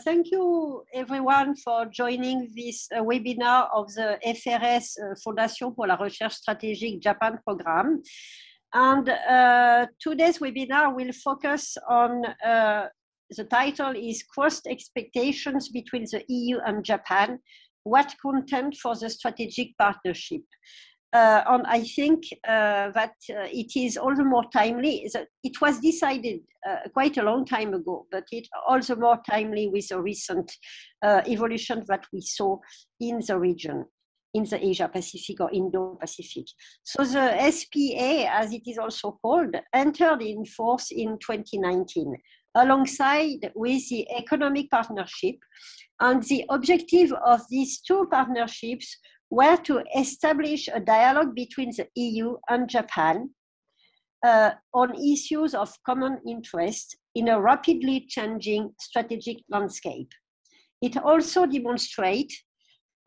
Thank you everyone for joining this webinar of the FRS Fondation pour la Recherche Stratégique Japan Program. And today's webinar will focus on, the title is Crossed Expectations Between the EU and Japan, What Content for the Strategic Partnership? And I think that it is all the more timely. It was decided quite a long time ago, but it all the more timely with the recent evolution that we saw in the region, in the Asia-Pacific or Indo-Pacific. So the SPA, as it is also called, entered in force in 2019, alongside with the economic partnership. And the objective of these two partnerships were to establish a dialogue between the EU and Japan on issues of common interest in a rapidly changing strategic landscape. It also demonstrates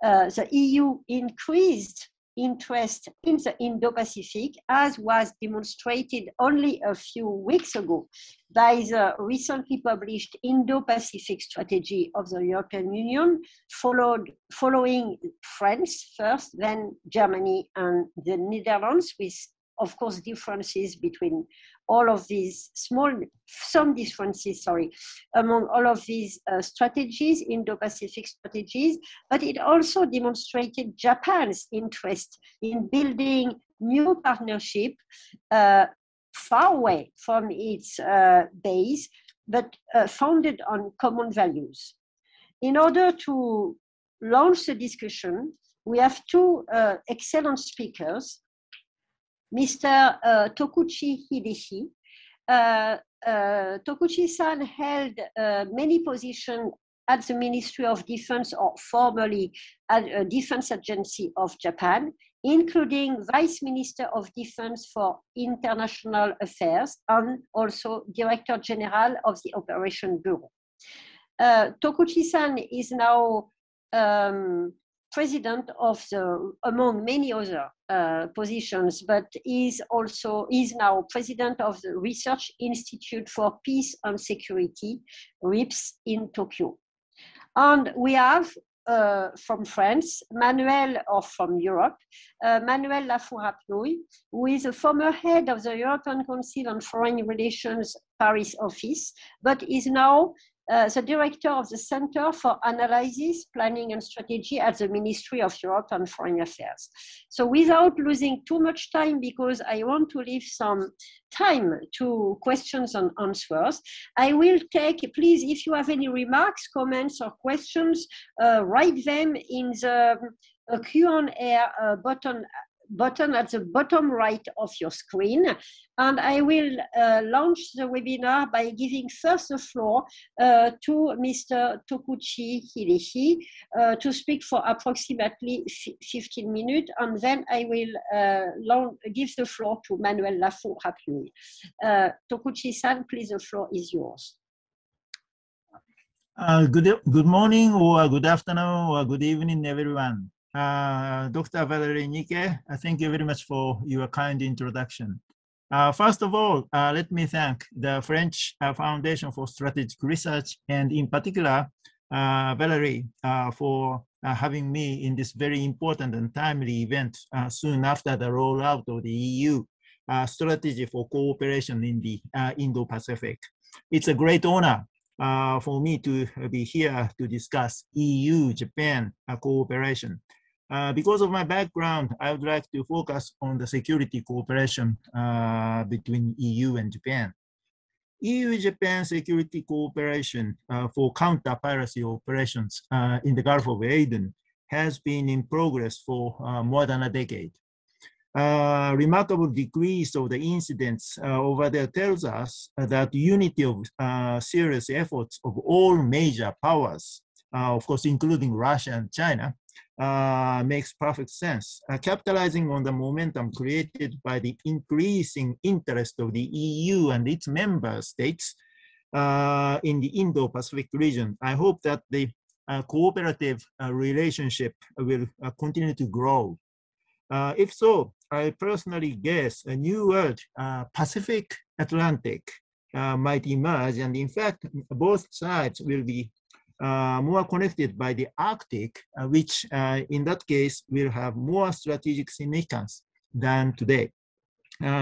the EU increased interest in the Indo-Pacific, as was demonstrated only a few weeks ago by the recently published Indo-Pacific strategy of the European Union, following France first, then Germany and the Netherlands, with, of course, differences between all of these some differences, among all of these strategies, Indo-Pacific strategies, but it also demonstrated Japan's interest in building new partnership far away from its base, but founded on common values. In order to launch the discussion, we have two excellent speakers, Mr. Tokuchi Hideshi. Tokuchi-san held many positions at the Ministry of Defense, or formerly at a Defense Agency of Japan, including Vice Minister of Defense for International Affairs and also Director General of the Operation Bureau. Tokuchi-san is now president of the, among many other positions, but is now president of the Research Institute for Peace and Security, RIPS, in Tokyo. And we have from France, Manuel, or from Europe, Manuel Lafont Rapnouil, who is a former head of the European Council on Foreign Relations Paris office, but is now the director of the Center for Analysis, Planning and Strategy at the Ministry of Europe and Foreign Affairs. So without losing too much time, because I want to leave some time to questions and answers, I will take, please, if you have any remarks, comments, or questions, write them in the Q&A button at the bottom right of your screen. And I will launch the webinar by giving first the floor to Mr. Tokuchi Hideshi to speak for approximately 15 minutes, and then I will give the floor to Manuel Lafont Rapnouil. Tokuchi-san, please, the floor is yours. Good morning, or good afternoon, or good evening, everyone. Dr. Valérie Niquet, thank you very much for your kind introduction. First of all, let me thank the French Foundation for Strategic Research, and in particular, Valérie, for having me in this very important and timely event soon after the rollout of the EU strategy for cooperation in the Indo-Pacific. It's a great honor for me to be here to discuss EU-Japan cooperation. Because of my background, I would like to focus on the security cooperation between EU and Japan. EU-Japan security cooperation for counter-piracy operations in the Gulf of Aden has been in progress for more than a decade. Remarkable decrease of the incidents over there tells us that unity of serious efforts of all major powers, of course, including Russia and China, makes perfect sense. Capitalizing on the momentum created by the increasing interest of the EU and its member states in the Indo-Pacific region, I hope that the cooperative relationship will continue to grow. If so, I personally guess a new world, Pacific Atlantic, might emerge. And in fact, both sides will be more connected by the Arctic, which in that case will have more strategic significance than today,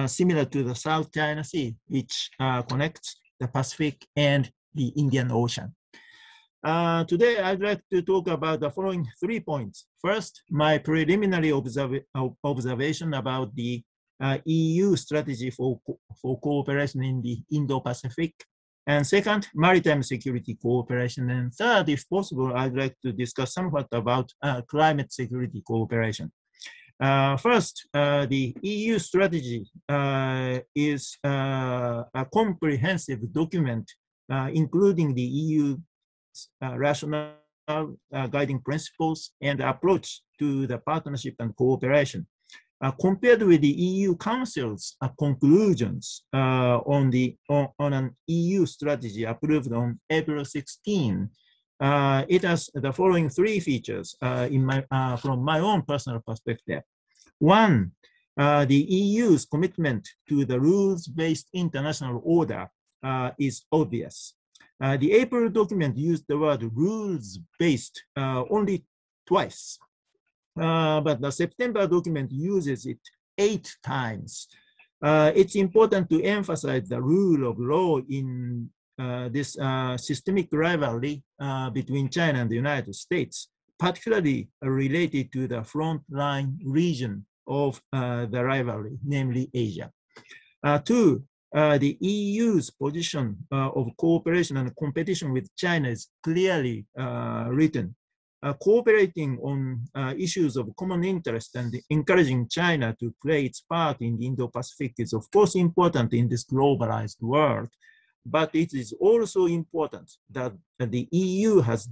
similar to the South China Sea, which connects the Pacific and the Indian Ocean. Today, I'd like to talk about the following 3 points. First, my preliminary observation about the EU strategy for cooperation in the Indo-Pacific. And second, maritime security cooperation. And third, if possible, I'd like to discuss somewhat about climate security cooperation. First, the EU strategy is a comprehensive document, including the EU rational guiding principles and approach to the partnership and cooperation. Compared with the EU Council's conclusions on an EU strategy approved on April 16, it has the following 3 features from my own personal perspective. One, the EU's commitment to the rules-based international order is obvious. The April document used the word rules-based only twice, but the September document uses it 8 times. It's important to emphasize the rule of law in this systemic rivalry between China and the United States, particularly related to the frontline region of the rivalry, namely Asia. 2, the EU's position of cooperation and competition with China is clearly written. Cooperating on issues of common interest and encouraging China to play its part in the Indo-Pacific is of course important in this globalized world, but it is also important that the EU has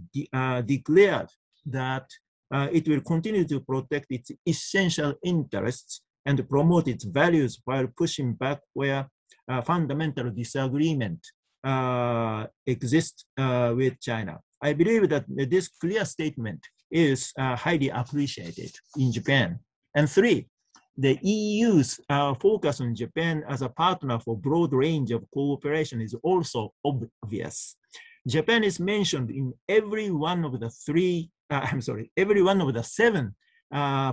declared that it will continue to protect its essential interests and promote its values while pushing back where fundamental disagreement exists with China. I believe that this clear statement is highly appreciated in Japan. And 3, the EU's focus on Japan as a partner for broad range of cooperation is also obvious. Japan is mentioned in every one of the 7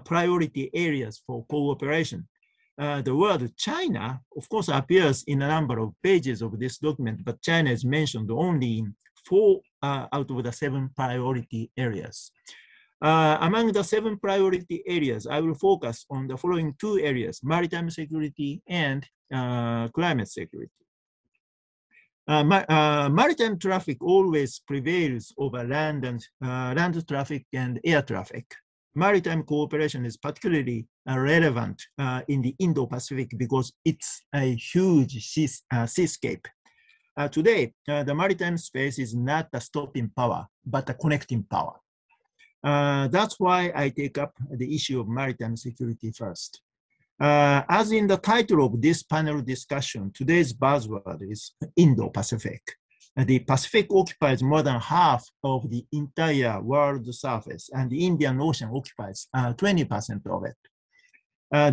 priority areas for cooperation. The word China, of course, appears in a number of pages of this document, but China is mentioned only in 4 out of the 7 priority areas. Among the 7 priority areas, I will focus on the following 2 areas: maritime security and climate security. Maritime traffic always prevails over land traffic and air traffic. Maritime cooperation is particularly relevant in the Indo-Pacific because it's a huge seascape. Today, the maritime space is not a stopping power, but a connecting power. That's why I take up the issue of maritime security first. As in the title of this panel discussion, today's buzzword is Indo-Pacific. The Pacific occupies more than half of the entire world surface, and the Indian Ocean occupies 20% of it.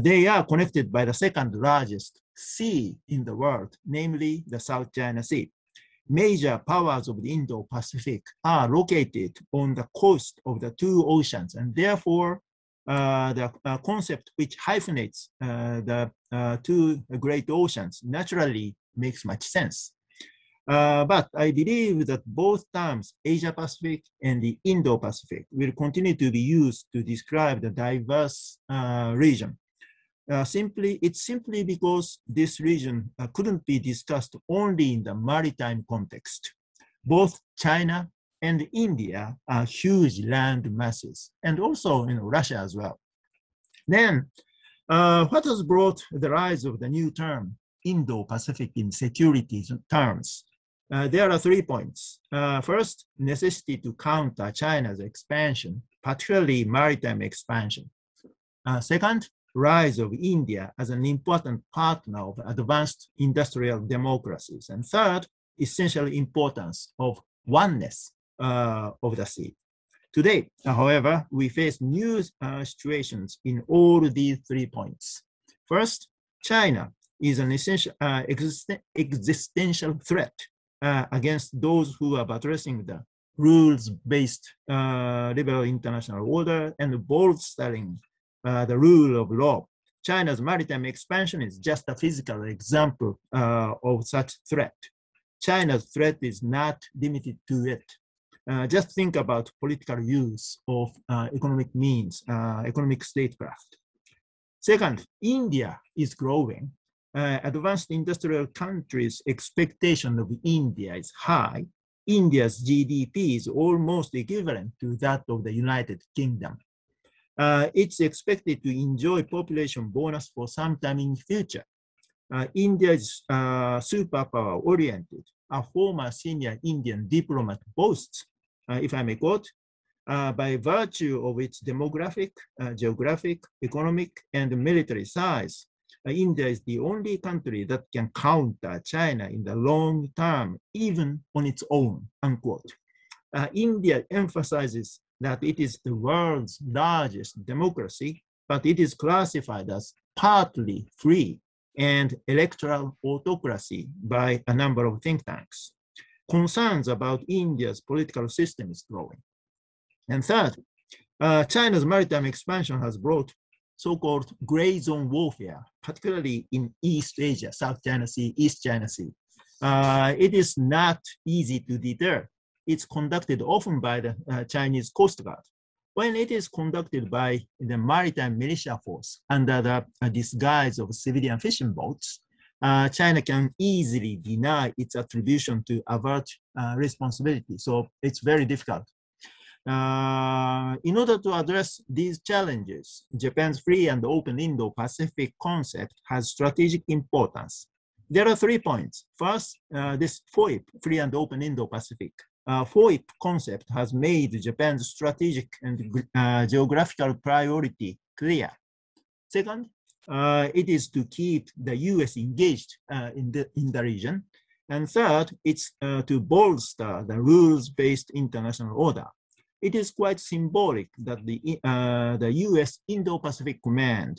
They are connected by the second largest sea in the world, namely the South China Sea. Major powers of the Indo-Pacific are located on the coast of the 2 oceans, and therefore the concept which hyphenates the 2 great oceans naturally makes much sense. But I believe that both terms, Asia-Pacific and the Indo-Pacific, will continue to be used to describe the diverse region. It's simply because this region couldn't be discussed only in the maritime context. Both China and India are huge land masses, and also Russia as well. Then, what has brought the rise of the new term, Indo-Pacific in security terms? There are 3 points. First, necessity to counter China's expansion, particularly maritime expansion. Second, rise of India as an important partner of advanced industrial democracies. And third, essential importance of oneness of the sea. Today, however, we face new situations in all these 3 points. First, China is an essential, existential threat against those who are addressing the rules-based liberal international order and bolstering the rule of law. China's maritime expansion is just a physical example of such threat. China's threat is not limited to it. Just think about political use of economic means, economic statecraft. Second, India is growing. Advanced industrial countries' expectation of India is high. India's GDP is almost equivalent to that of the United Kingdom. It's expected to enjoy population bonus for some time in the future. India is superpower oriented. A former senior Indian diplomat boasts, if I may quote, by virtue of its demographic, geographic, economic, and military size, India is the only country that can counter China in the long term, even on its own, unquote. India emphasizes that it is the world's largest democracy, but it is classified as partly free and electoral autocracy by a number of think tanks. Concerns about India's political system is growing. And third, China's maritime expansion has brought so-called gray zone warfare, particularly in East Asia, South China Sea, East China Sea. It is not easy to deter. It's conducted often by the Chinese Coast Guard. When it is conducted by the maritime militia force under the disguise of civilian fishing boats, China can easily deny its attribution to avert responsibility. So it's very difficult. In order to address these challenges, Japan's free and open Indo-Pacific concept has strategic importance. There are 3 points. First, this FOIP, free and open Indo-Pacific. FOIP concept has made Japan's strategic and geographical priority clear. Second, it is to keep the US engaged in the region. And third, it's to bolster the rules-based international order. It is quite symbolic that the US Indo-Pacific Command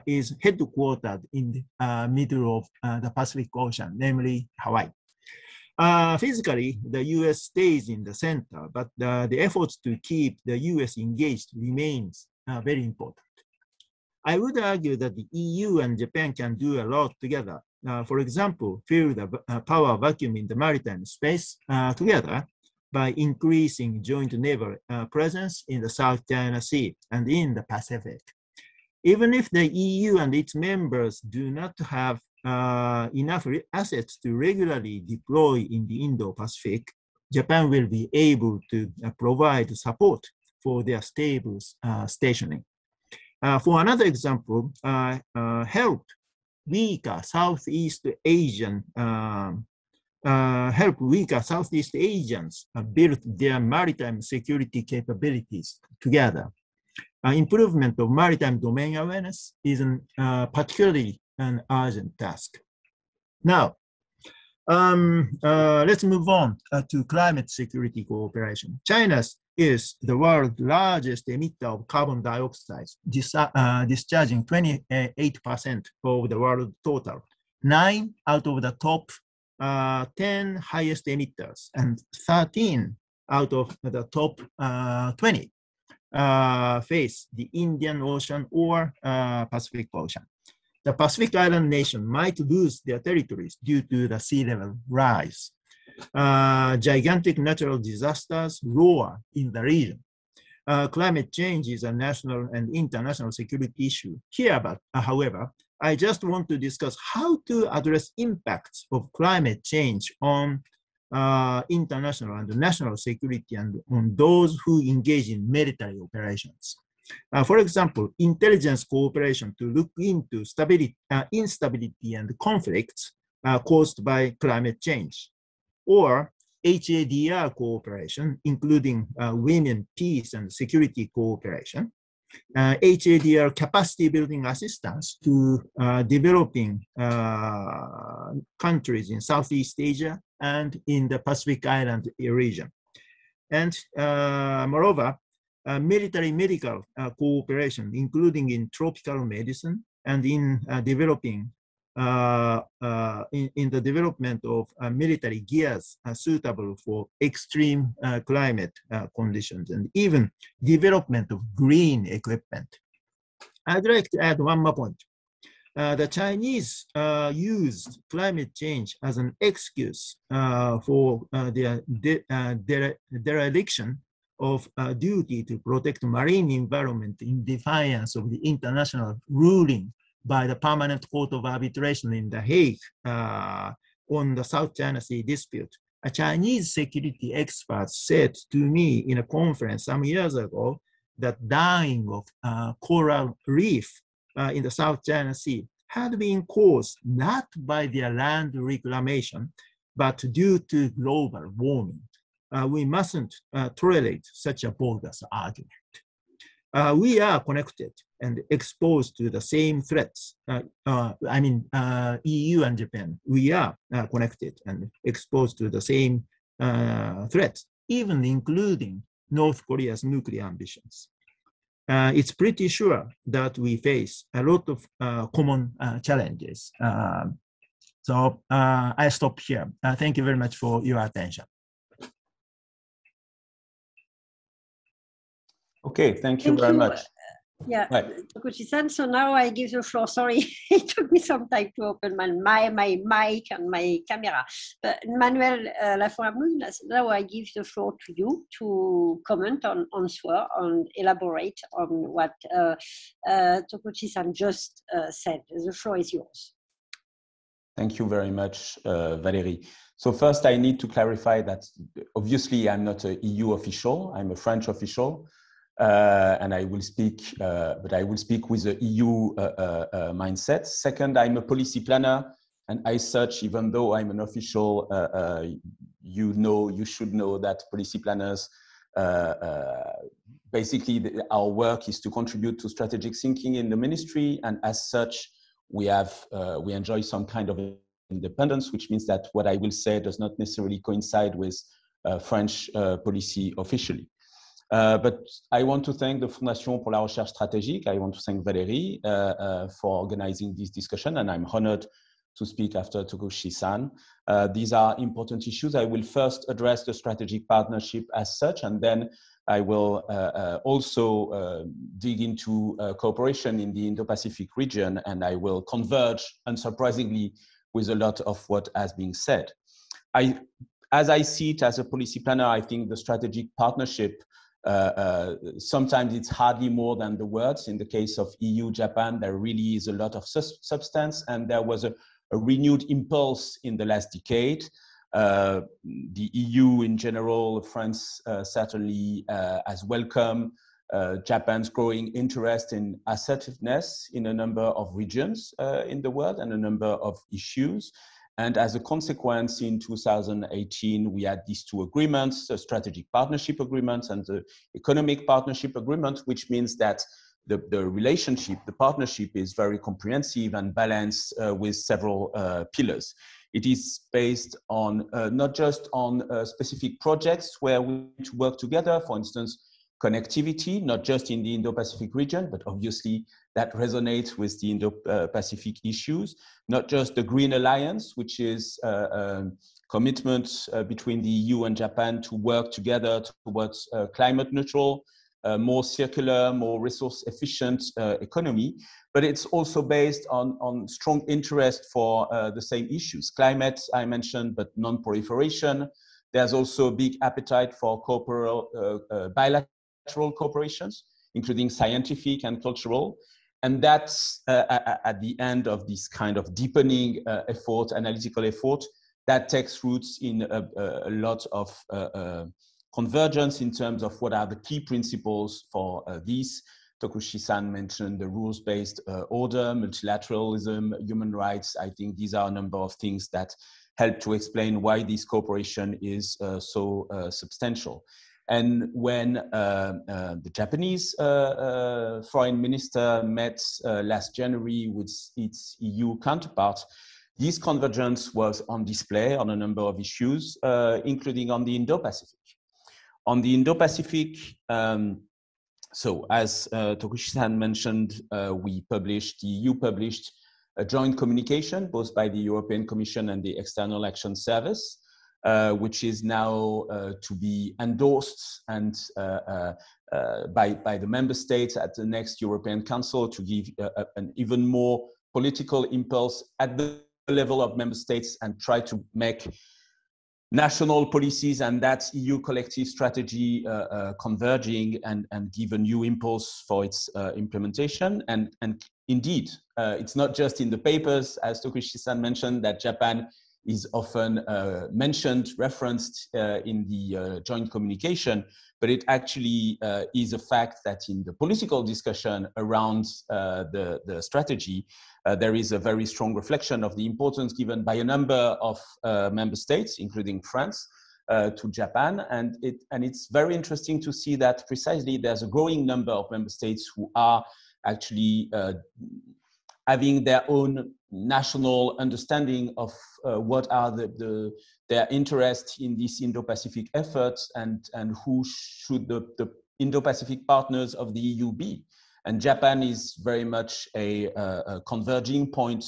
is headquartered in the middle of the Pacific Ocean, namely Hawaii. Physically, the US stays in the center, but the efforts to keep the US engaged remains very important. I would argue that the EU and Japan can do a lot together. For example, fill the power vacuum in the maritime space together by increasing joint naval presence in the South China Sea and in the Pacific. Even if the EU and its members do not have enough assets to regularly deploy in the Indo-Pacific, Japan will be able to provide support for their stable stationing. For another example, help weaker Southeast Asians build their maritime security capabilities together. Improvement of maritime domain awareness is particularly an urgent task. Now, let's move on to climate security cooperation. China is the world's largest emitter of carbon dioxide, discharging 28% of the world total. 9 out of the top 10 highest emitters and 13 out of the top 20 face the Indian Ocean or Pacific Ocean. The Pacific Island nation might lose their territories due to the sea level rise. Gigantic natural disasters roar in the region. Climate change is a national and international security issue. Here, however, I just want to discuss how to address impacts of climate change on international and national security and on those who engage in military operations. For example, intelligence cooperation to look into instability and conflicts caused by climate change, or HADR cooperation, including women, peace, and security cooperation, HADR capacity building assistance to developing countries in Southeast Asia and in the Pacific Island region. And moreover, military medical cooperation, including in tropical medicine, and in developing in the development of military gears suitable for extreme climate conditions, and even development of green equipment. I'd like to add one more point. The Chinese used climate change as an excuse for their dereliction of duty to protect marine environment in defiance of the international ruling by the Permanent Court of Arbitration in The Hague on the South China Sea dispute. A Chinese security expert said to me in a conference some years ago that dying of coral reef in the South China Sea had been caused not by their land reclamation, but due to global warming. We mustn't tolerate such a bogus argument. We are connected and exposed to the same threats. EU and Japan, we are connected and exposed to the same threats, even including North Korea's nuclear ambitions. It's pretty sure that we face a lot of common challenges. So I stop here. Thank you very much for your attention. Okay, thank you very much. Yeah, Tokuchi-san, so now I give the floor. Sorry, it took me some time to open my mic and my camera. But Manuel Lafont, now I give the floor to you to comment on, answer, and elaborate on what Tokuchi-san just said. The floor is yours. Thank you very much, Valérie. So first, I need to clarify that obviously I'm not an EU official, I'm a French official. And I will speak, but I will speak with the EU mindset. Second, I'm a policy planner, and as such, even though I'm an official, you should know that policy planners, basically our work is to contribute to strategic thinking in the ministry, and as such, we enjoy some kind of independence, which means that what I will say does not necessarily coincide with French policy officially. But I want to thank the Fondation pour la Recherche Stratégique. I want to thank Valérie for organizing this discussion, and I'm honored to speak after Tokuchi-san. These are important issues. I will first address the strategic partnership as such, and then I will also dig into cooperation in the Indo-Pacific region, and I will converge, unsurprisingly, with a lot of what has been said. As I see it as a policy planner, I think the strategic partnership sometimes it's hardly more than the words. In the case of EU-Japan, there really is a lot of substance, and there was a renewed impulse in the last decade. The EU in general, France certainly has welcomed Japan's growing interest in assertiveness in a number of regions in the world and a number of issues. And as a consequence, in 2018, we had these two agreements, the strategic partnership agreement and the economic partnership agreement, which means that the relationship, the partnership is very comprehensive and balanced with several pillars. It is based on not just on specific projects where we need to work together, for instance, connectivity, not just in the Indo-Pacific region, but obviously that resonates with the Indo-Pacific issues, not just the Green Alliance, which is a commitment between the EU and Japan to work together towards climate neutral, more circular, more resource efficient economy, but it's also based on strong interest for the same issues. Climate, I mentioned, but non-proliferation. There's also a big appetite for bilateral cooperations, including scientific and cultural. And that's at the end of this kind of deepening effort, analytical effort, that takes roots in a lot of convergence in terms of what are the key principles for these. Tokuchi-san mentioned the rules-based order, multilateralism, human rights. I think these are a number of things that help to explain why this cooperation is so substantial. And when the Japanese foreign minister met last January with its EU counterpart, this convergence was on display on a number of issues, including on the Indo-Pacific. On the Indo-Pacific, So as Tokuchi-san mentioned, the EU published a joint communication, both by the European Commission and the External Action Service, which is now to be endorsed and by the member states at the next European Council to give an even more political impulse at the level of member states and try to make national policies and that EU collective strategy converging and give a new impulse for its implementation. And indeed, it's not just in the papers, as Tokuchi-san mentioned, that Japan is often mentioned, referenced in the joint communication, but it actually is a fact that in the political discussion around the strategy, there is a very strong reflection of the importance given by a number of member states, including France, to Japan. And it's very interesting to see that precisely there's a growing number of member states who are actually having their own national understanding of what are their interests in this Indo-Pacific effort and who should the Indo-Pacific partners of the EU be. And Japan is very much a converging point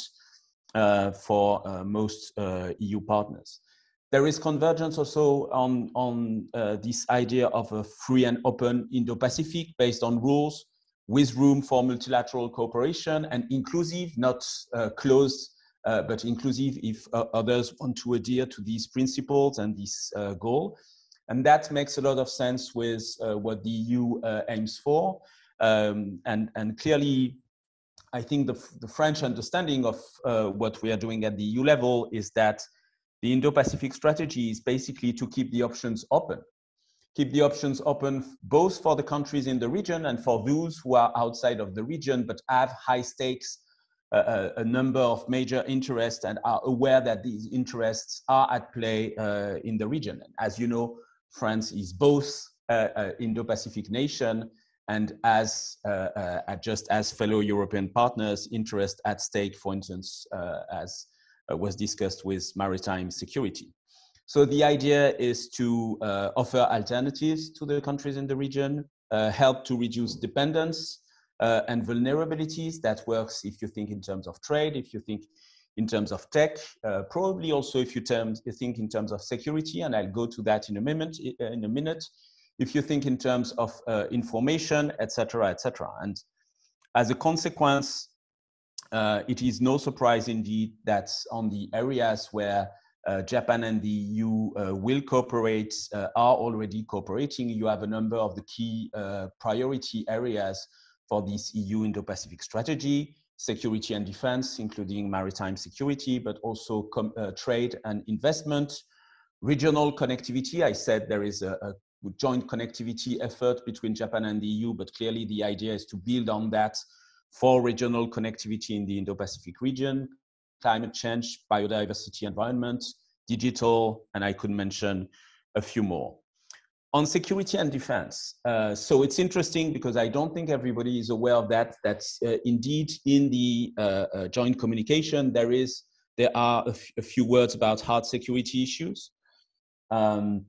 for most EU partners. There is convergence also on this idea of a free and open Indo-Pacific based on rules, with room for multilateral cooperation and inclusive, not closed, but inclusive if others want to adhere to these principles and this goal. And that makes a lot of sense with what the EU aims for. And clearly, I think the French understanding of what we are doing at the EU level is that the Indo-Pacific strategy is basically to keep the options open. Keep the options open both for the countries in the region and for those who are outside of the region, but have high stakes, a number of major interests and are aware that these interests are at play in the region. As you know, France is both an Indo-Pacific nation and just as fellow European partners, interest at stake, for instance, as was discussed with maritime security. So the idea is to offer alternatives to the countries in the region, help to reduce dependence and vulnerabilities. That works if you think in terms of trade, if you think in terms of tech, probably also if you think in terms of security, and I'll go to that in a minute. If you think in terms of information, etc., etc. And as a consequence, it is no surprise indeed that on the areas where Japan and the EU will cooperate, are already cooperating. You have a number of the key priority areas for this EU Indo-Pacific strategy: security and defense, including maritime security, but also trade and investment, regional connectivity. I said there is a joint connectivity effort between Japan and the EU, but clearly the idea is to build on that for regional connectivity in the Indo-Pacific region, climate change, biodiversity, environment, digital, and I could mention a few more. On security and defense, so it's interesting because I don't think everybody is aware of that, indeed in the joint communication, there are a few words about hard security issues. And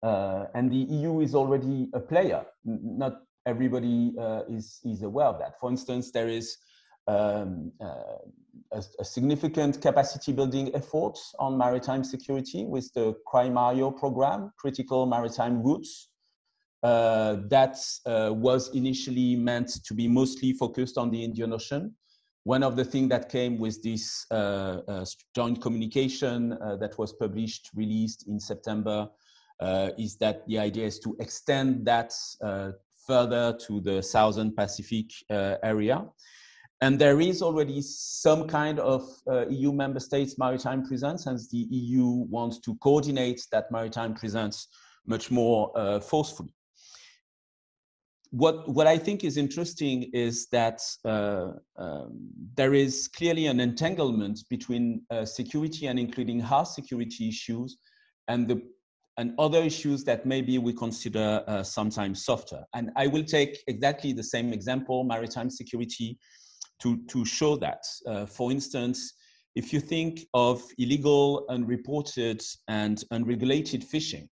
the EU is already a player. Not everybody is aware of that. For instance, there is a significant capacity building effort on maritime security with the CRI-MARIO program, Critical Maritime Routes, that was initially meant to be mostly focused on the Indian Ocean. One of the things that came with this joint communication that was released in September is that the idea is to extend that further to the Southern Pacific area. And there is already some kind of EU member states maritime presence, and the EU wants to coordinate that maritime presence much more forcefully. What I think is interesting is that there is clearly an entanglement between security and including hard security issues and other issues that maybe we consider sometimes softer. And I will take exactly the same example, maritime security, to show that. For instance, if you think of illegal, unreported, and unregulated fishing,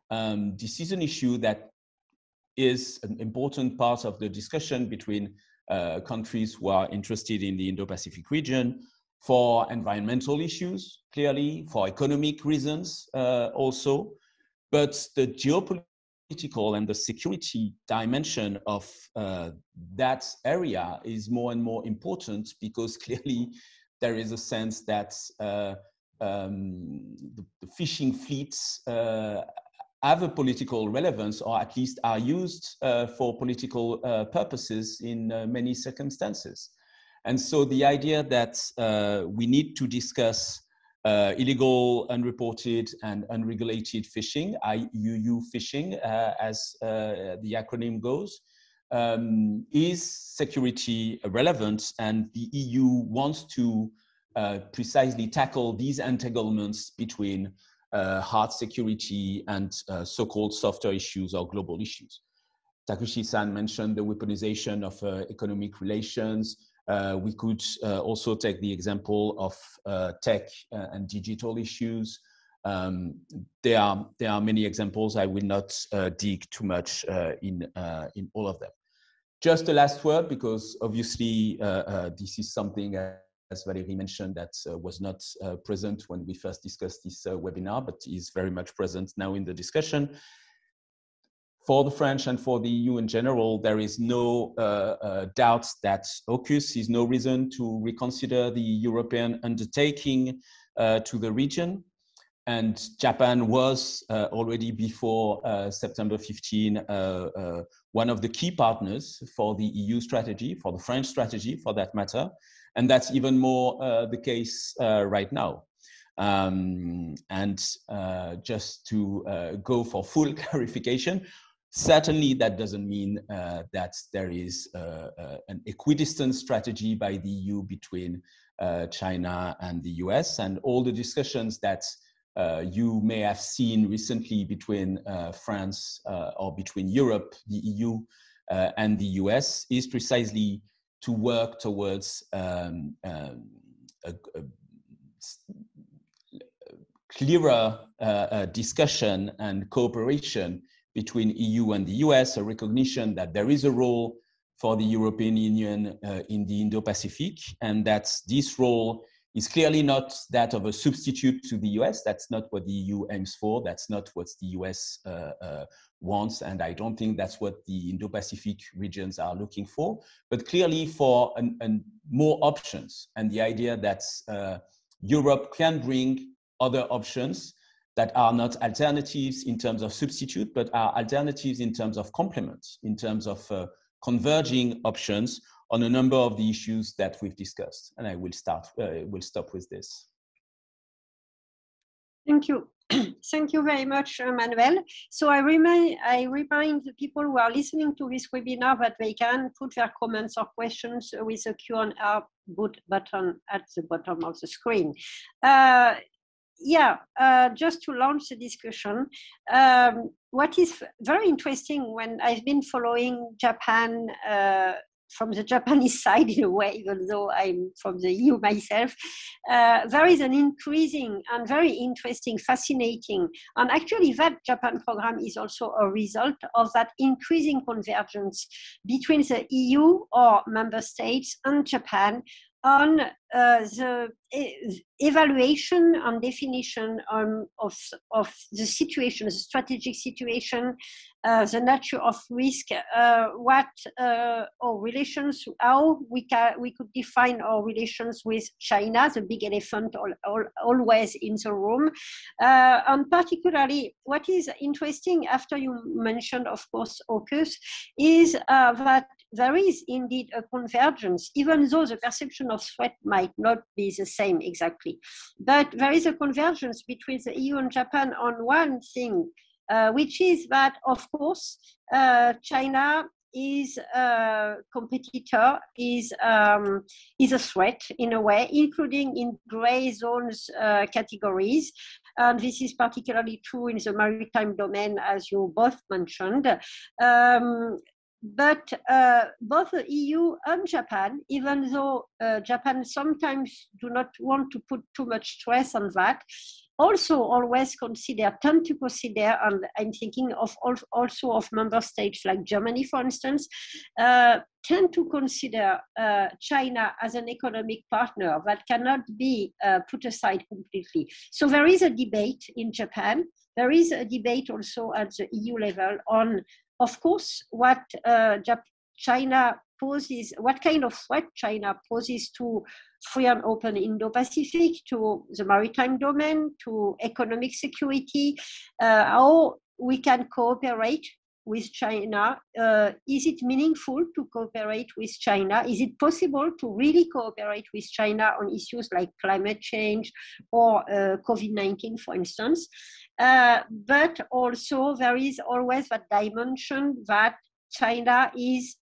this is an issue that is an important part of the discussion between countries who are interested in the Indo-Pacific region, for environmental issues, clearly, for economic reasons also, but the geopolitical and the security dimension of that area is more and more important, because clearly there is a sense that the fishing fleets have a political relevance, or at least are used for political purposes in many circumstances. And so the idea that we need to discuss illegal, unreported, and unregulated fishing, IUU fishing, as the acronym goes, is security relevant, and the EU wants to precisely tackle these entanglements between hard security and so-called softer issues or global issues. Tokuchi-san mentioned the weaponization of economic relations. We could also take the example of tech and digital issues. There are many examples. I will not dig too much in all of them. Just the last word, because obviously this is something, as Valérie mentioned, that was not present when we first discussed this webinar, but is very much present now in the discussion. For the French and for the EU in general, there is no doubt that AUKUS is no reason to reconsider the European undertaking to the region. And Japan was already before September 15 one of the key partners for the EU strategy, for the French strategy for that matter. And that's even more the case right now. Just to go for full clarification, certainly that doesn't mean that there is an equidistant strategy by the EU between China and the US, and all the discussions that you may have seen recently between France or between Europe, the EU, and the US is precisely to work towards a clearer discussion and cooperation between EU and the US, a recognition that there is a role for the European Union in the Indo-Pacific, and that this role is clearly not that of a substitute to the US. That's not what the EU aims for. That's not what the US wants. And I don't think that's what the Indo-Pacific regions are looking for, but clearly for more options. And the idea that Europe can bring other options that are not alternatives in terms of substitute, but are alternatives in terms of complement, in terms of converging options on a number of the issues that we've discussed. And I will stop with this. Thank you. Thank you very much, Manuel. So I remind the people who are listening to this webinar that they can put their comments or questions with the Q&A button at the bottom of the screen. Just to launch the discussion, what is very interesting when I've been following Japan from the Japanese side in a way, even though I'm from the EU myself, there is an increasing and very interesting, fascinating, and actually that Japan program is also a result of that increasing convergence between the EU or member states and Japan on the evaluation and definition of the situation, the strategic situation, the nature of risk, what our relations, how we could define our relations with China, the big elephant always in the room. And particularly, what is interesting, after you mentioned, of course, AUKUS, is that there is indeed a convergence, even though the perception of threat might not be the same exactly. But there is a convergence between the EU and Japan on one thing, which is that, of course, China is a competitor, is a threat in a way, including in gray zones categories. And this is particularly true in the maritime domain, as you both mentioned. But both the EU and Japan, even though Japan sometimes do not want to put too much stress on that, also always tend to consider, and I'm thinking of also of member states like Germany, for instance, tend to consider China as an economic partner that cannot be put aside completely. So there is a debate in Japan. There is a debate also at the EU level on, of course, what China poses, what kind of threat China poses to free and open Indo-Pacific, to the maritime domain, to economic security, how we can cooperate with China. Is it meaningful to cooperate with China? Is it possible to really cooperate with China on issues like climate change or COVID-19, for instance? But also there is always that dimension that China is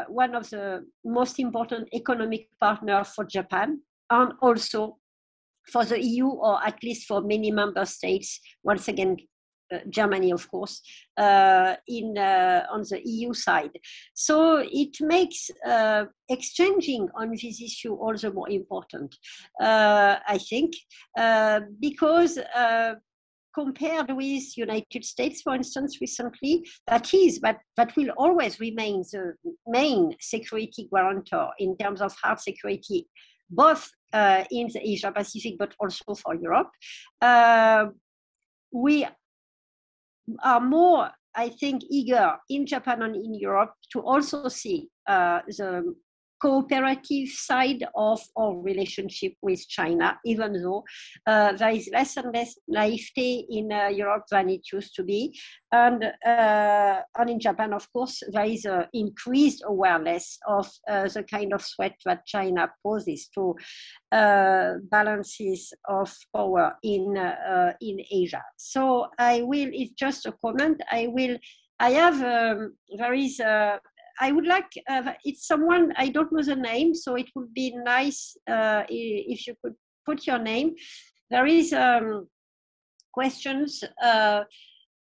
one of the most important economic partners for Japan, and also for the EU, or at least for many member states, once again, Germany, of course, on the EU side. So it makes exchanging on this issue all the more important, I think, because compared with United States, for instance, recently, that will always remain the main security guarantor in terms of hard security, both in the Asia Pacific, but also for Europe. We are more, I think, eager in Japan and in Europe to also see the cooperative side of our relationship with China, even though there is less and less naivete in Europe than it used to be. And in Japan, of course, there is an increased awareness of the kind of threat that China poses to balances of power in Asia. So it's just a comment. I would like, it's someone, I don't know the name, so it would be nice if you could put your name. There is questions,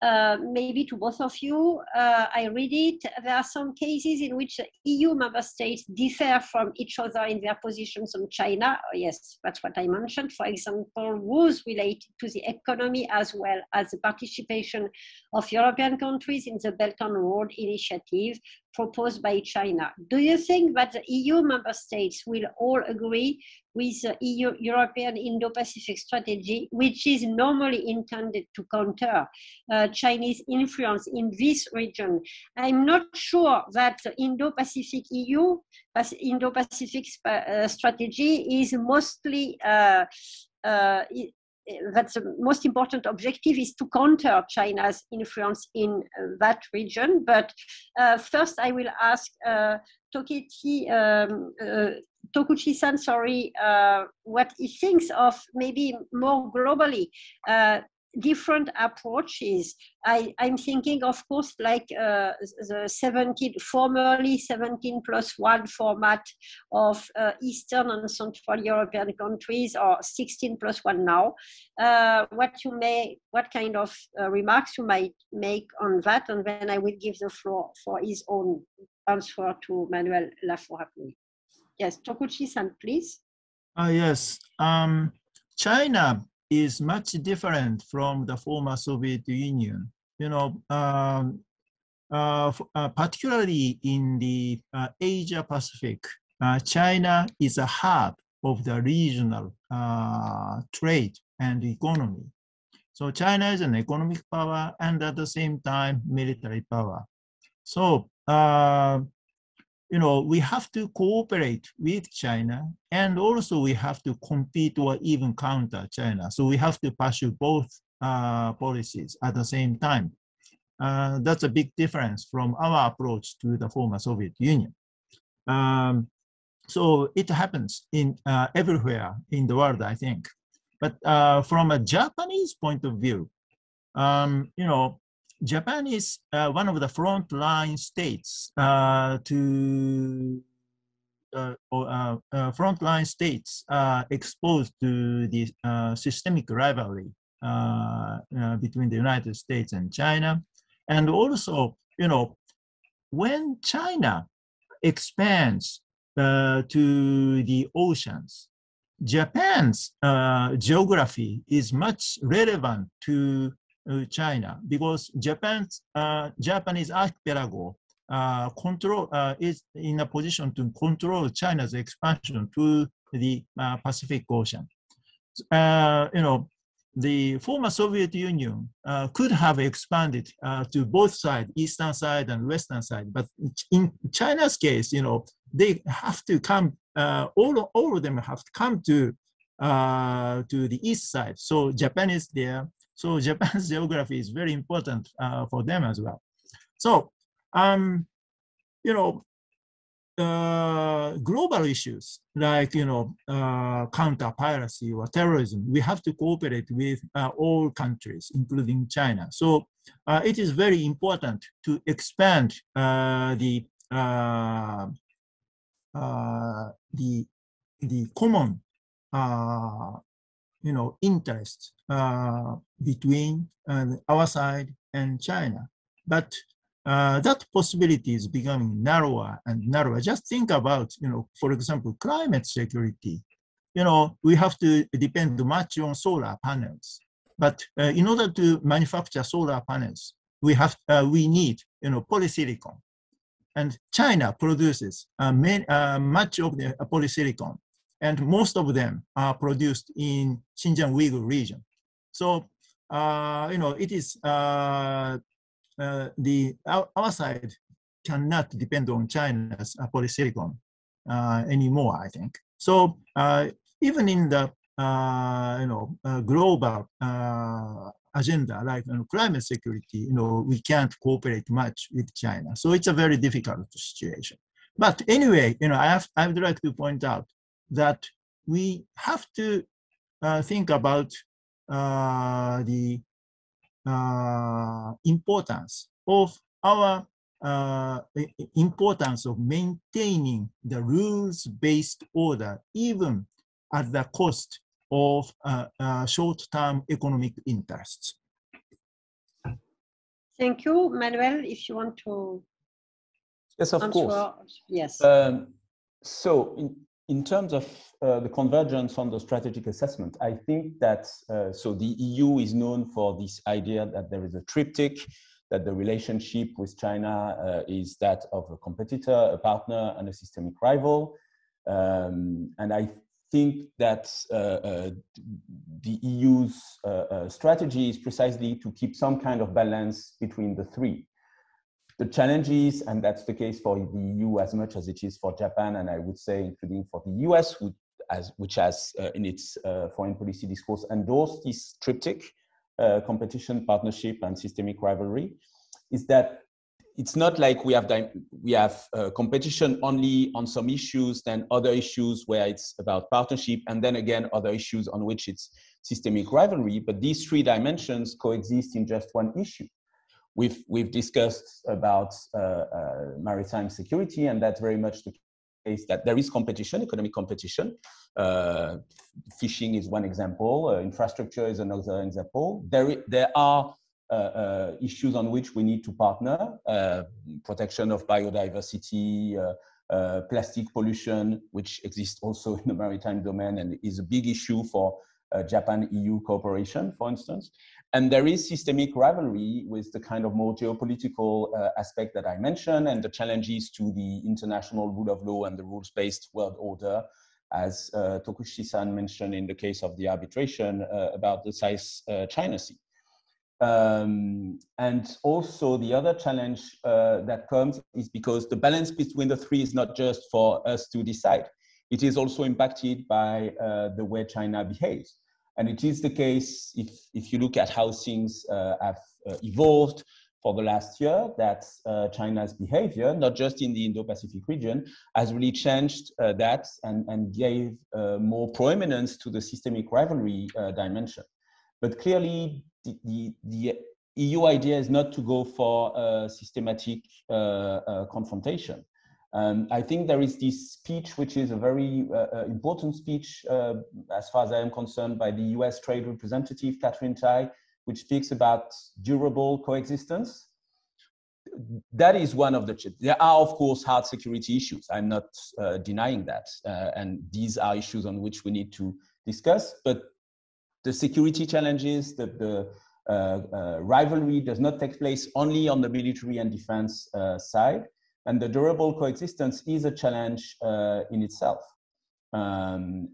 maybe to both of you. I read it. There are some cases in which EU member states differ from each other in their positions on China. Oh, yes, that's what I mentioned. For example, rules related to the economy as well as the participation of European countries in the Belt and Road Initiative proposed by China. Do you think that the EU member states will all agree with the European Indo-Pacific strategy, which is normally intended to counter Chinese influence in this region? I'm not sure that the Indo-Pacific strategy is mostly that's the most important objective, is to counter China's influence in that region. But first, I will ask Tokuchi-san, what he thinks of maybe more globally different approaches. I'm thinking, of course, like the formerly 17+1 format of Eastern and Central European countries, or 16+1 now. What kind of remarks you might make on that, and then I will give the floor for his own answer to Manuel Lafont. Yes, Tokuchi-san, please. Yes, China is much different from the former Soviet Union. You know, particularly in the Asia Pacific, China is a hub of the regional trade and economy. So China is an economic power and at the same time military power. So you know, we have to cooperate with China, and also we have to compete or even counter China. So we have to pursue both policies at the same time. That's a big difference from our approach to the former Soviet Union. So it happens in everywhere in the world, I think. But from a Japanese point of view, you know, Japan is one of the frontline states exposed to the systemic rivalry between the United States and China. And also, you know, when China expands to the oceans, Japan's geography is much relevant to China because Japanese archipelago is in a position to control China's expansion to the Pacific Ocean. The former Soviet Union could have expanded to both sides, eastern side and western side. But in China's case, they have to come, all of them have to come to the east side. So Japan is there. So Japan's geography is very important for them as well. So, global issues like counter piracy or terrorism, we have to cooperate with all countries, including China. So it is very important to expand the common interests between our side and China, but that possibility is becoming narrower and narrower. Just think about, for example, climate security. We have to depend much on solar panels. But in order to manufacture solar panels, we need, polysilicon. And China produces much of the polysilicon, and most of them are produced in Xinjiang Uyghur region. So, it is our side cannot depend on China's polysilicon anymore, I think. So even in the global agenda, like climate security, we can't cooperate much with China. So it's a very difficult situation. But anyway, I would like to point out that we have to think about the importance of maintaining the rules-based order, even at the cost of short-term economic interests. Thank you, Manuel. If you want to, yes, of course. Yes. So in terms of the convergence on the strategic assessment, I think that so the EU is known for this idea that there is a triptych, that the relationship with China is that of a competitor, a partner, and a systemic rival. And I think that the EU's strategy is precisely to keep some kind of balance between the three. The challenges, and that's the case for the EU as much as it is for Japan, and I would say including for the US, which has in its foreign policy discourse endorsed this triptych, competition, partnership, and systemic rivalry, is that it's not like we have competition only on some issues, then other issues where it's about partnership, and then again other issues on which it's systemic rivalry. But these three dimensions coexist in just one issue. We've discussed about maritime security, and that's very much the case that there is competition, economic competition. Fishing is one example. Infrastructure is another example. There are issues on which we need to partner. Protection of biodiversity, plastic pollution, which exists also in the maritime domain and is a big issue for Japan-EU cooperation, for instance. And there is systemic rivalry with the kind of more geopolitical aspect that I mentioned, and the challenges to the international rule of law and the rules-based world order, as Tokuchi-san mentioned in the case of the arbitration about the China Sea. And also the other challenge that comes is because the balance between the three is not just for us to decide. It is also impacted by the way China behaves. And it is the case, if you look at how things have evolved for the last year, that China's behavior, not just in the Indo-Pacific region, has really changed that and gave more proeminence to the systemic rivalry dimension. But clearly, the EU idea is not to go for systematic confrontation. I think there is this speech, which is a very important speech, as far as I am concerned, by the US Trade Representative, Catherine Tai, which speaks about durable coexistence. that is one of the challenges. There are, of course, hard security issues. I'm not denying that. And these are issues on which we need to discuss. But the security challenges, the rivalry does not take place only on the military and defense side. And the durable coexistence is a challenge in itself. That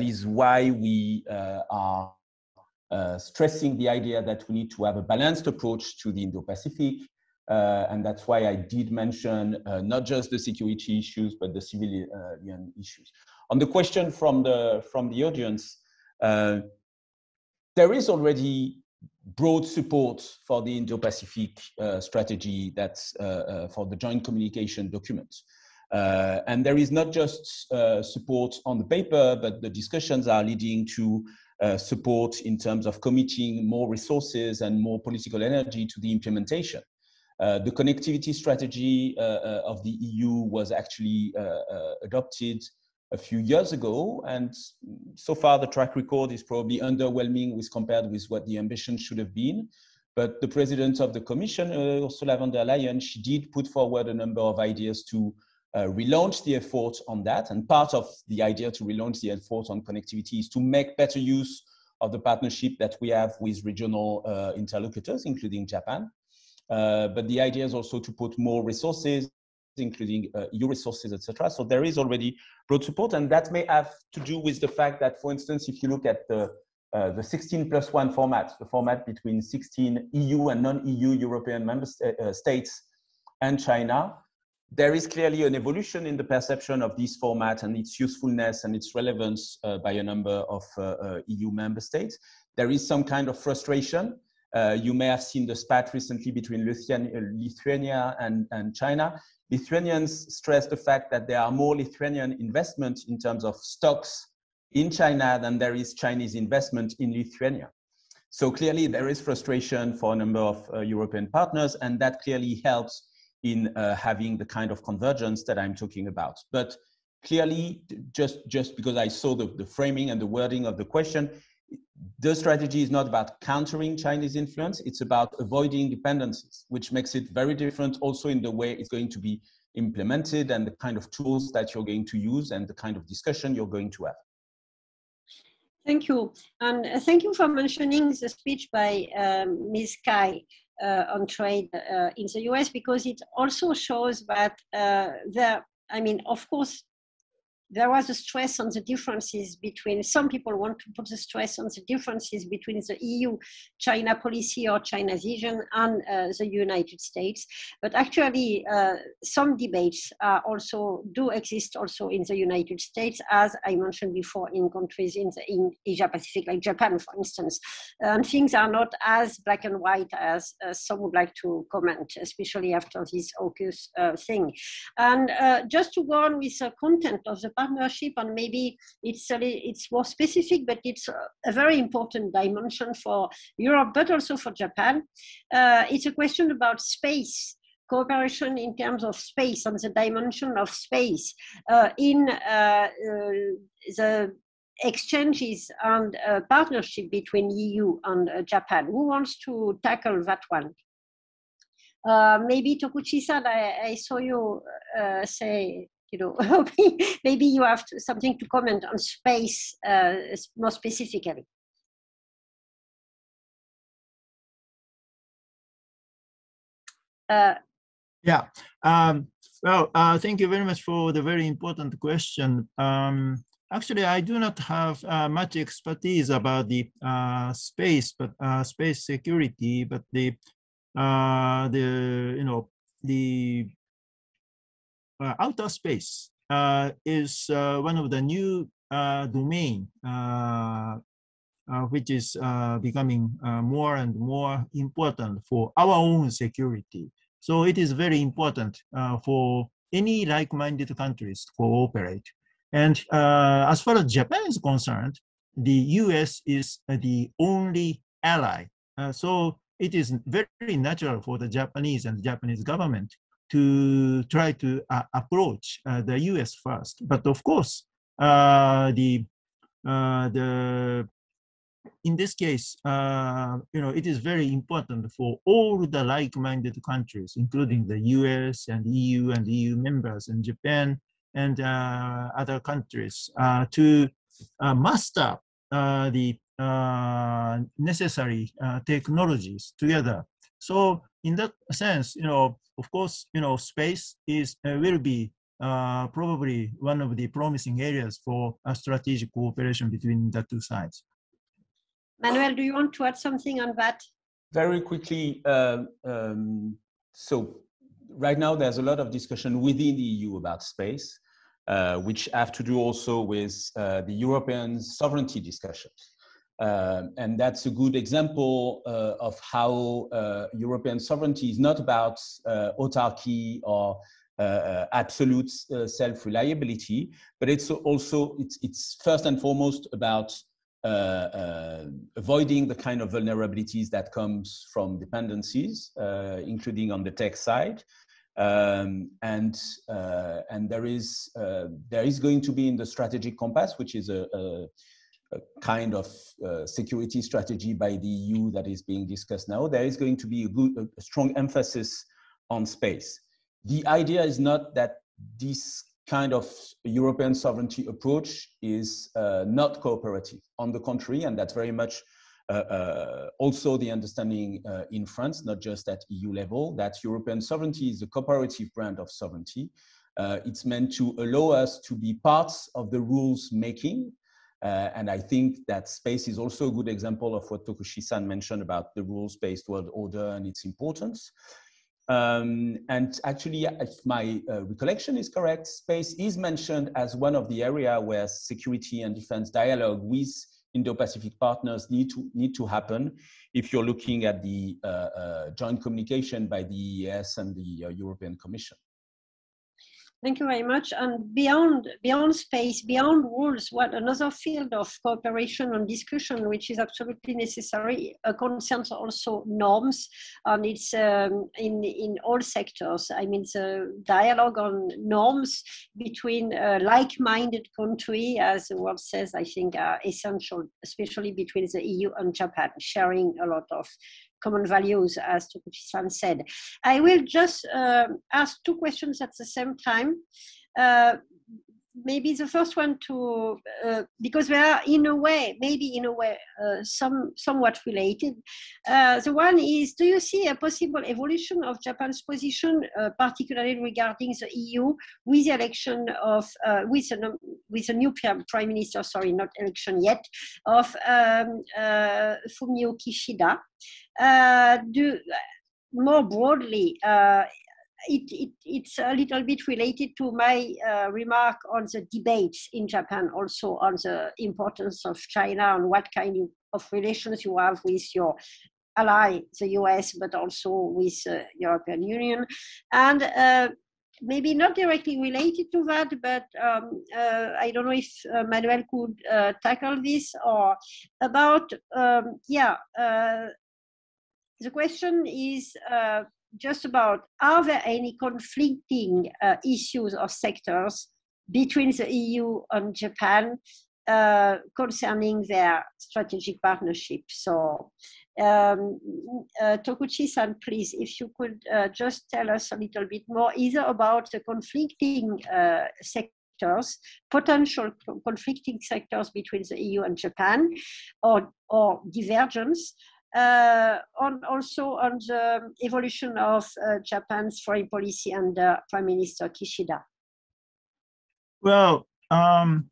is why we are stressing the idea that we need to have a balanced approach to the Indo-Pacific. And that's why I did mention not just the security issues, but the civilian issues. On the question from the audience, there is already broad support for the Indo-Pacific strategy that's for the joint communication document. And there is not just support on the paper, but the discussions are leading to support in terms of committing more resources and more political energy to the implementation. The connectivity strategy of the EU was actually adopted a few years ago, and so far the track record is probably underwhelming compared with what the ambition should have been. But the president of the Commission, Ursula von der Leyen, she did put forward a number of ideas to relaunch the effort on that. And part of the idea to relaunch the effort on connectivity is to make better use of the partnership that we have with regional interlocutors, including Japan. But the idea is also to put more resources, including EU resources, etc. So there is already broad support, and that may have to do with the fact that, for instance, if you look at the 16+1 format, the format between 16 EU and non-EU European member states and China, there is clearly an evolution in the perception of this format and its usefulness and its relevance by a number of EU member states. There is some kind of frustration. You may have seen the spat recently between Lithuania and China. Lithuanians stress the fact that there are more Lithuanian investment in terms of stocks in China than there is Chinese investment in Lithuania. So clearly there is frustration for a number of European partners, and that clearly helps in having the kind of convergence that I'm talking about. But clearly, just because I saw the framing and the wording of the question, the strategy is not about countering Chinese influence, it's about avoiding dependencies, which makes it very different also in the way it's going to be implemented and the kind of tools that you're going to use and the kind of discussion you're going to have. Thank you. And thank you for mentioning the speech by Ms. Kai on trade in the US, because it also shows that of course, there was a stress on the differences between, some people want to put the stress on the differences between the EU-China policy or China's vision and the United States. But actually, some debates do exist also in the United States, as I mentioned before, in countries in Asia-Pacific, like Japan, for instance. And things are not as black and white as some would like to comment, especially after this AUKUS thing. And just to go on with the content of the partnership, and maybe it's more specific, but it's a very important dimension for Europe, but also for Japan. It's a question about space, cooperation in terms of space, and the dimension of space in the exchanges and partnership between EU and Japan. Who wants to tackle that one? Maybe Tokuchi-san, I saw you say, maybe you have something to comment on space more specifically. Well, thank you very much for the very important question. Actually, I do not have much expertise about the space security, but the outer space is one of the new domain which is becoming more and more important for our own security. So it is very important for any like-minded countries to cooperate. And as far as Japan is concerned, the US is the only ally. So it is very natural for the Japanese and Japanese government to try to approach the US first. But of course, the in this case, it is very important for all the like-minded countries, including the US and EU and EU members and Japan and other countries to master the necessary technologies together. So in that sense, of course, space will be probably one of the promising areas for a strategic cooperation between the two sides. Manuel, do you want to add something on that? Very quickly. So right now there's a lot of discussion within the EU about space, which have to do also with the European sovereignty discussions. And that's a good example of how European sovereignty is not about autarky or absolute self-reliability, but it's also, it's first and foremost about avoiding the kind of vulnerabilities that comes from dependencies, including on the tech side. And there is going to be in the strategic compass, which is a kind of security strategy by the EU that is being discussed now, there is going to be a strong emphasis on space. The idea is not that this kind of European sovereignty approach is not cooperative. On the contrary, and that's very much also the understanding in France, not just at EU level, that European sovereignty is a cooperative brand of sovereignty. It's meant to allow us to be parts of the rules making. And I think that space is also a good example of what Tokuchi-san mentioned about the rules-based world order and its importance. And actually, if my recollection is correct, space is mentioned as one of the areas where security and defense dialogue with Indo-Pacific partners need to happen. If you're looking at the joint communication by the EES and the European Commission. Thank you very much. And beyond space, beyond rules, what another field of cooperation and discussion, which is absolutely necessary, concerns also norms, and it's in all sectors. I mean, the dialogue on norms between like-minded countries, as the word says, I think are essential, especially between the EU and Japan, sharing a lot of common values, as Tokuchi-san said. I will just ask two questions at the same time. Maybe the first one to, because they are maybe in a way, somewhat related. The one is, do you see a possible evolution of Japan's position, particularly regarding the EU, with the election of, with a new prime minister, sorry, not election yet, of Fumio Kishida? More broadly, it's a little bit related to my remark on the debates in Japan, also on the importance of China and what kind of relations you have with your ally, the US, but also with the European Union. And maybe not directly related to that, but I don't know if Manuel could tackle this, or about, the question is just about, are there any conflicting issues or sectors between the EU and Japan concerning their strategic partnership? So Tokuchi-san, please, if you could just tell us a little bit more, either about the conflicting sectors, potential conflicting sectors between the EU and Japan, or divergence, also on the evolution of Japan's foreign policy under Prime Minister Kishida. Well, I'd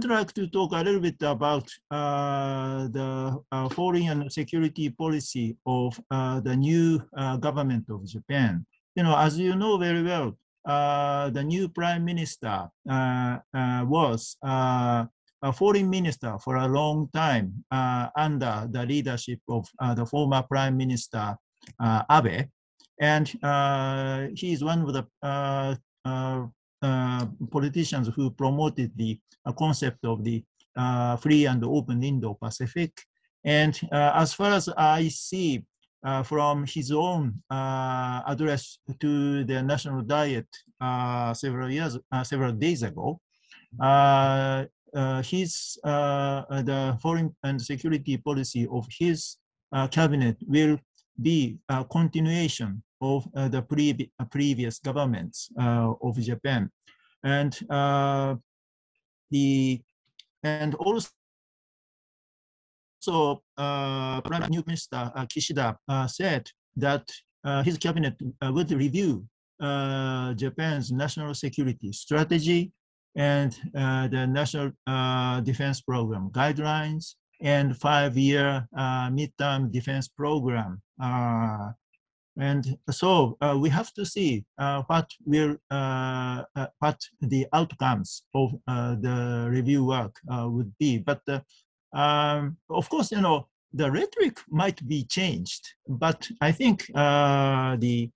like to talk a little bit about the foreign and security policy of the new government of Japan. As you know very well, the new Prime Minister was a foreign minister for a long time under the leadership of the former Prime Minister Abe, and he is one of the politicians who promoted the concept of the free and open Indo-Pacific. And as far as I see from his own address to the National Diet several days ago, the foreign and security policy of his cabinet will be a continuation of the previous governments of Japan, and also Prime Minister Kishida said that his cabinet would review Japan's national security strategy and the national defense program guidelines and 5-year midterm defense program. And so we have to see what the outcomes of the review work would be. But of course, the rhetoric might be changed, but I think the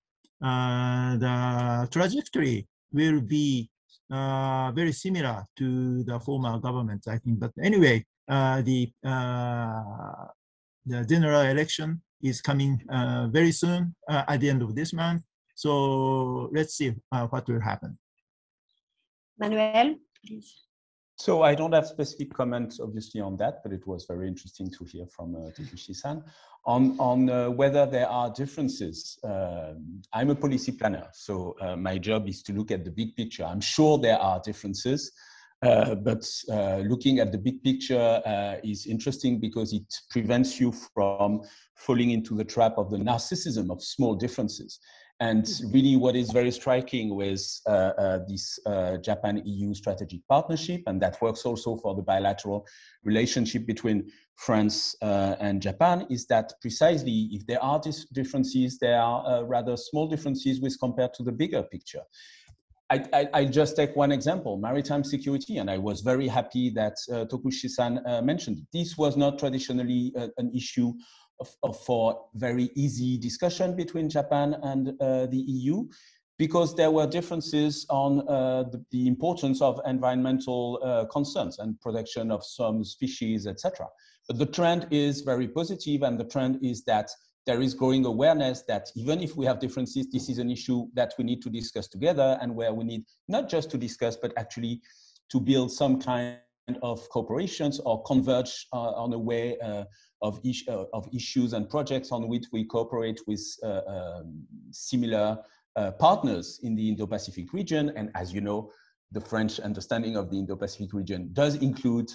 trajectory will be very similar to the former government, I think. But anyway, the general election is coming very soon at the end of this month. So let's see what will happen. Manuel, please. So I don't have specific comments, obviously, on that, but it was very interesting to hear from Tokuchi-san on whether there are differences. I'm a policy planner, so my job is to look at the big picture. I'm sure there are differences, but looking at the big picture is interesting because it prevents you from falling into the trap of the narcissism of small differences. And really what is very striking with this Japan-EU strategic partnership, and that works also for the bilateral relationship between France and Japan, is that precisely if there are differences, there are rather small differences with compared to the bigger picture. I just take one example, maritime security, and I was very happy that Tokuchi-san mentioned it. This was not traditionally an issue for very easy discussion between Japan and the EU, because there were differences on the importance of environmental concerns and protection of some species, etc. But the trend is very positive, and the trend is that there is growing awareness that even if we have differences, this is an issue that we need to discuss together, and where we need not just to discuss, but actually to build some kind of cooperations or converge on a way of issues and projects on which we cooperate with similar partners in the Indo-Pacific region. And as you know, the French understanding of the Indo-Pacific region does include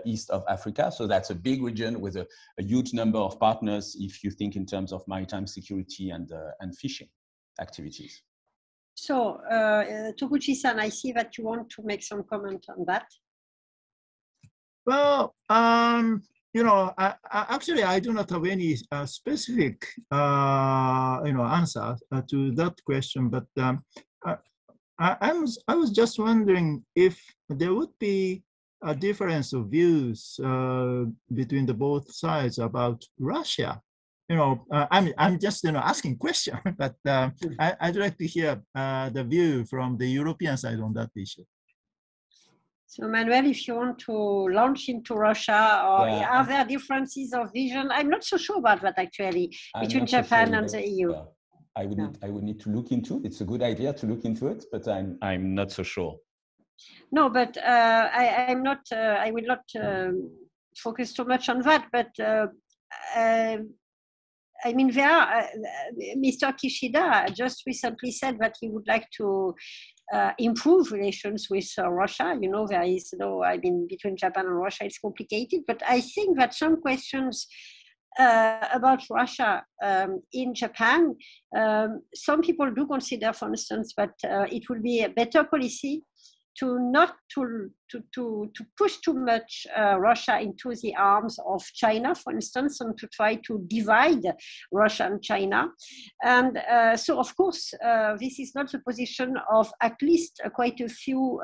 East of Africa. So that's a big region with a huge number of partners if you think in terms of maritime security and fishing activities. So Tokuchi-san, I see that you want to make some comment on that. Well, actually, I do not have any specific, answer to that question. But I was just wondering if there would be a difference of views between the both sides about Russia. I'm just asking question, but I'd like to hear the view from the European side on that issue. So Manuel, if you want to launch into Russia, or are there differences of vision? I'm not so sure about that actually, between Japan and the EU. Yeah. I would need to look into it. It's a good idea to look into it, but I'm not so sure. No, but I will not focus too much on that, but I mean, Mr. Kishida just recently said that he would like to improve relations with Russia. There is between Japan and Russia, it's complicated, but I think that some questions about Russia in Japan, some people do consider, for instance, that it will be a better policy to not to push too much Russia into the arms of China, for instance, and to try to divide Russia and China. And so, of course, this is not the position of at least quite a few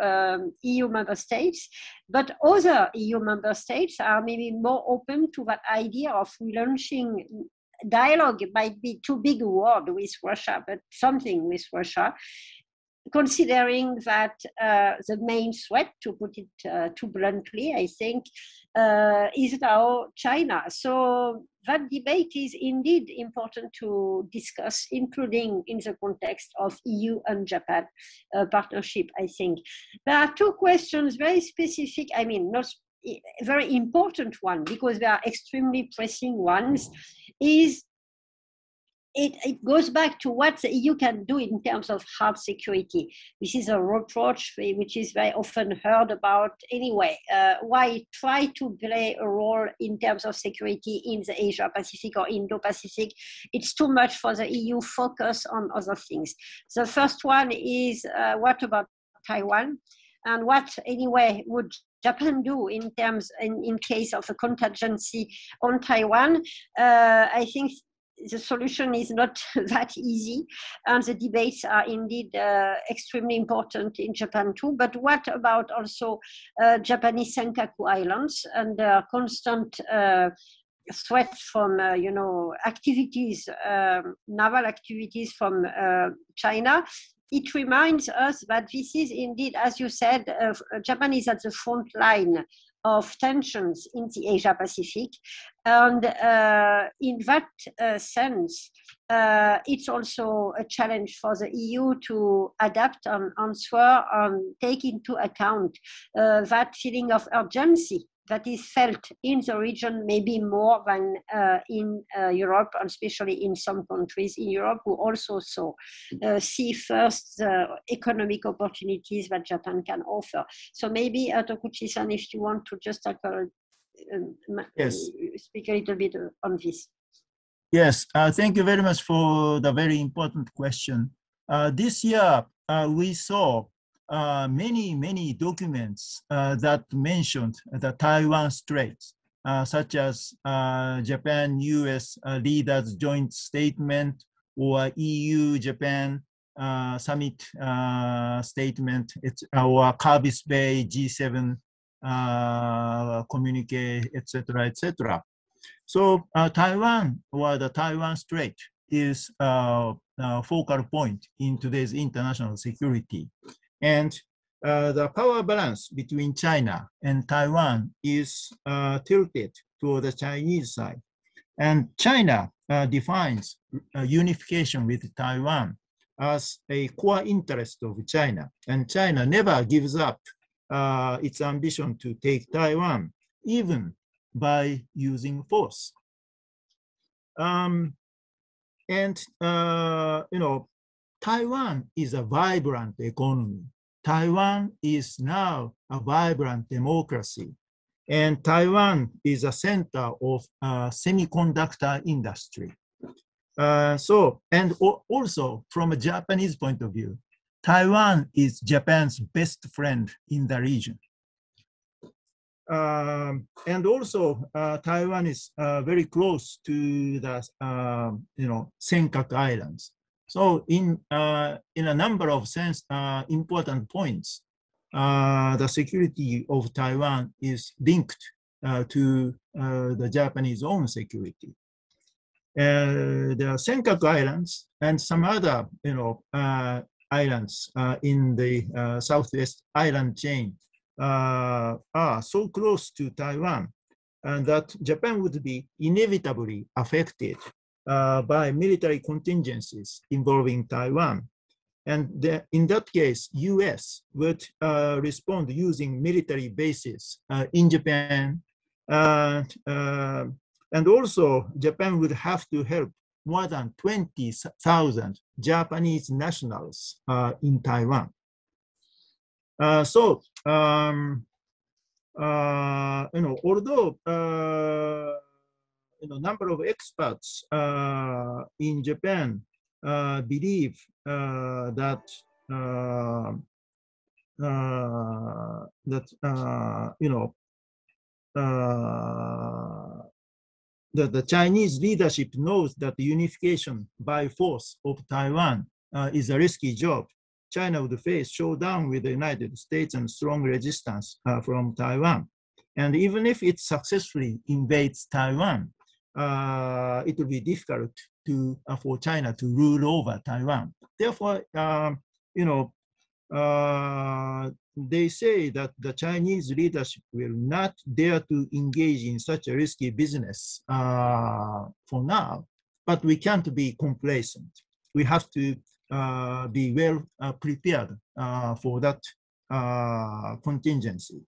EU member states, but other EU member states are maybe more open to that idea of relaunching dialogue. It might be too big a word with Russia, but something with Russia, considering that the main threat, to put it too bluntly, I think, is now China. So that debate is indeed important to discuss, including in the context of EU and Japan partnership, I think. There are two questions, very specific, I mean, not very important one, because they are extremely pressing ones, is it goes back to what the EU can do in terms of hard security. This is a reproach which is very often heard about anyway. Why try to play a role in terms of security in the Asia-Pacific or Indo-Pacific? It's too much for the EU, focus on other things. The first one is what about Taiwan? And what anyway would Japan do in terms, in case of a contingency on Taiwan? I think the solution is not that easy, and the debates are indeed extremely important in Japan too. But what about also Japanese Senkaku Islands and constant threats from activities, naval activities from China? It reminds us that this is indeed, as you said, Japan is at the front line of tensions in the Asia-Pacific. And in that sense, it's also a challenge for the EU to adapt and answer and take into account that feeling of urgency that is felt in the region, maybe more than in Europe, and especially in some countries in Europe who also see first the economic opportunities that Japan can offer. So maybe, Tokuchi-san, if you want to just tackle, yes, speak a little bit on this. Yes, thank you very much for the very important question. This year, we saw many documents that mentioned the Taiwan Straits, such as Japan-US leaders' joint statement or EU-Japan summit statement, or Carbis Bay G7 communique, etc., etc. So Taiwan, or the Taiwan Strait, is a focal point in today's international security. And the power balance between China and Taiwan is tilted toward the Chinese side. And China defines unification with Taiwan as a core interest of China. And China never gives up its ambition to take Taiwan, even by using force. Taiwan is a vibrant economy. Taiwan is now a vibrant democracy. And Taiwan is a center of semiconductor industry. Also from a Japanese point of view, Taiwan is Japan's best friend in the region. And also, Taiwan is very close to the Senkaku Islands. So in a number of important points, the security of Taiwan is linked to the Japanese own security. The Senkaku Islands and some other islands in the Southwest Island chain are so close to Taiwan, and that Japan would be inevitably affected by military contingencies involving Taiwan. And in that case, US would respond using military bases in Japan. And also, Japan would have to help more than 20,000 Japanese nationals in Taiwan. Although number of experts in Japan believe that the Chinese leadership knows that the unification by force of Taiwan is a risky job. China would face showdown with the United States and strong resistance from Taiwan. And even if it successfully invades Taiwan, it will be difficult for China to rule over Taiwan. Therefore, they say that the Chinese leadership will not dare to engage in such a risky business for now, but we can't be complacent. We have to be well prepared for that contingency.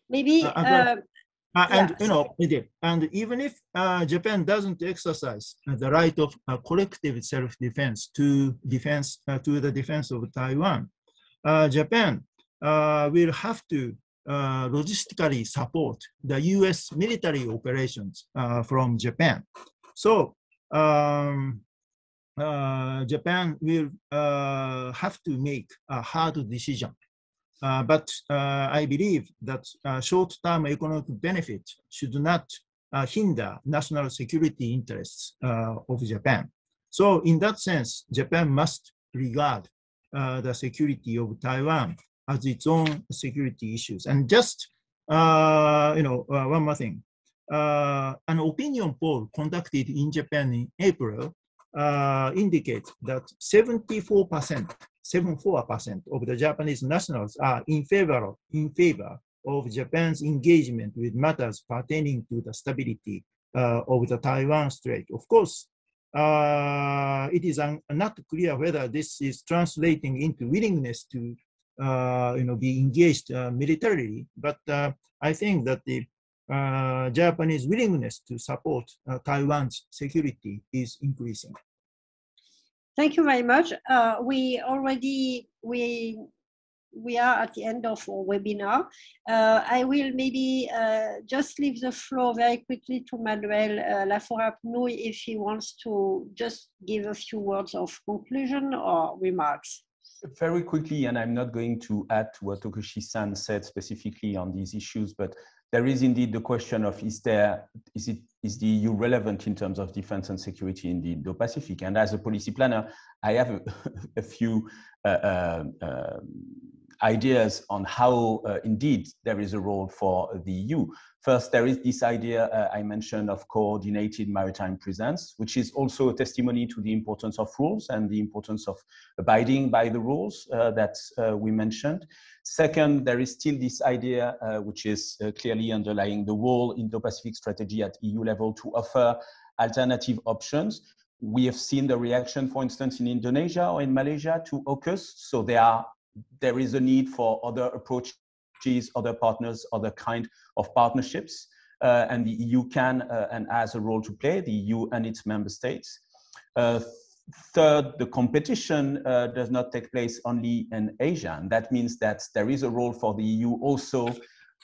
Maybe and and even if Japan doesn't exercise the right of collective self-defense to the defense of Taiwan, Japan will have to logistically support the U.S. military operations from Japan. So Japan will have to make a hard decision. But I believe that short-term economic benefit should not hinder national security interests of Japan. So in that sense, Japan must regard the security of Taiwan as its own security issues. And just one more thing. An opinion poll conducted in Japan in April indicates that 74% of the Japanese nationals are in favor of Japan's engagement with matters pertaining to the stability of the Taiwan Strait. Of course, it is not clear whether this is translating into willingness to be engaged militarily, but I think that the Japanese willingness to support Taiwan's security is increasing. Thank you very much. We are at the end of our webinar. I will maybe just leave the floor very quickly to Manuel Lafont if he wants to just give a few words of conclusion or remarks. Very quickly, and I'm not going to add to what Tokuchi-san said specifically on these issues, but there is indeed the question of is the EU relevant in terms of defense and security in the Indo-Pacific? And as a policy planner, I have a few ideas on how indeed there is a role for the EU. First, there is this idea I mentioned of coordinated maritime presence, which is also a testimony to the importance of rules and the importance of abiding by the rules that we mentioned. Second, there is still this idea, which is clearly underlying the whole Indo-Pacific strategy at EU level to offer alternative options. We have seen the reaction, for instance, in Indonesia or in Malaysia to AUKUS. So there is a need for other approaches, other partners, other kind of partnerships. And the EU can and has a role to play, the EU and its member states. Third, the competition does not take place only in Asia. And that means that there is a role for the EU also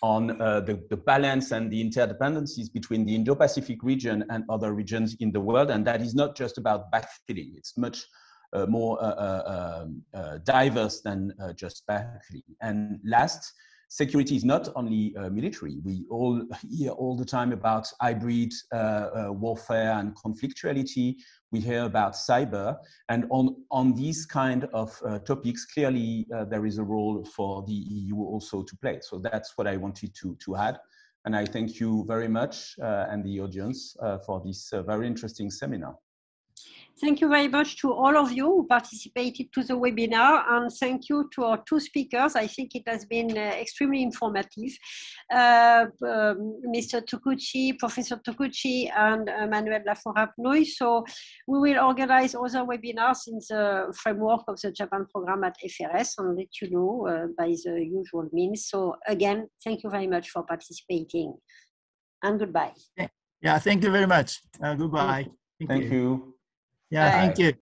on the balance and the interdependencies between the Indo-Pacific region and other regions in the world. And that is not just about backfilling. It's much more diverse than just backfilling. And last, security is not only military. We all hear all the time about hybrid warfare and conflictuality. We hear about cyber. And on these kind of topics, clearly there is a role for the EU also to play. So that's what I wanted to add. And I thank you very much and the audience for this very interesting seminar. Thank you very much to all of you who participated to the webinar, and thank you to our two speakers. I think it has been extremely informative. Mr. Tokuchi, Professor Tokuchi, and Manuel Lafont. So we will organize other webinars in the framework of the Japan program at FRS and let you know by the usual means. So again, thank you very much for participating, and goodbye. Yeah, thank you very much. Goodbye. Thank you. Yeah, Bye. thank you.